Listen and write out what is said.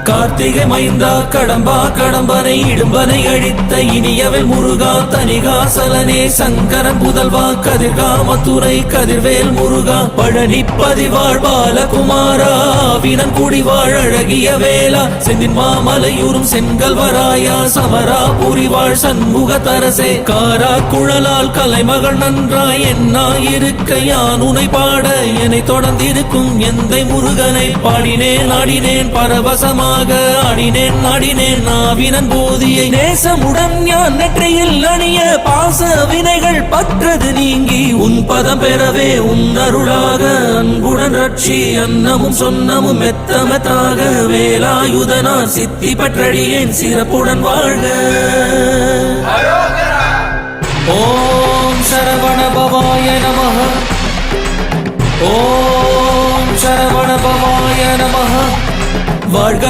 கார்த்திகை மைந்தா கடம்பா கடம்பனை இடும்பனை அழித்த இனியவன் முருகா தனிகாசலனே சங்கரன் புதல்வா கதிர்கா மத்துரை கதிர்வேல் முருகா பழனி பதிவாழ் பாலகுமாரா வினன் குடிவாழ் அழகிய வேளா செந்தின் மாமலையூரும் செங்கல்வராயா சமரா புரிவாழ் சண்முக தரசே காரா குழலால் கலைமகள் நன்றாய் என்னாயிருக்க யான் உனை பாட என்னை தொடர்ந்திருக்கும் எந்தை முருகனை பாடினேன் ஆடினேன் பரவசமாக ஆடினேன் நாடினேன் நாவினன் போதியை நேசமுடன் ஞான் நெற்றியில் அணிய பாச வினைகள் பற்றது நீங்கி உன் பதம் பெறவே உன் அருளாக அன்புடன் ரட்சி அன்னமும் சொன்னமும் மெத்தமத்தாக வேலாயுதனார் சித்தி பற்றடியேன் சிறப்புடன் வாழ்க. ஓம் சரவண பவாய நமஹ. ஓம் சரவண பவாய நமஹ. வாழ்க.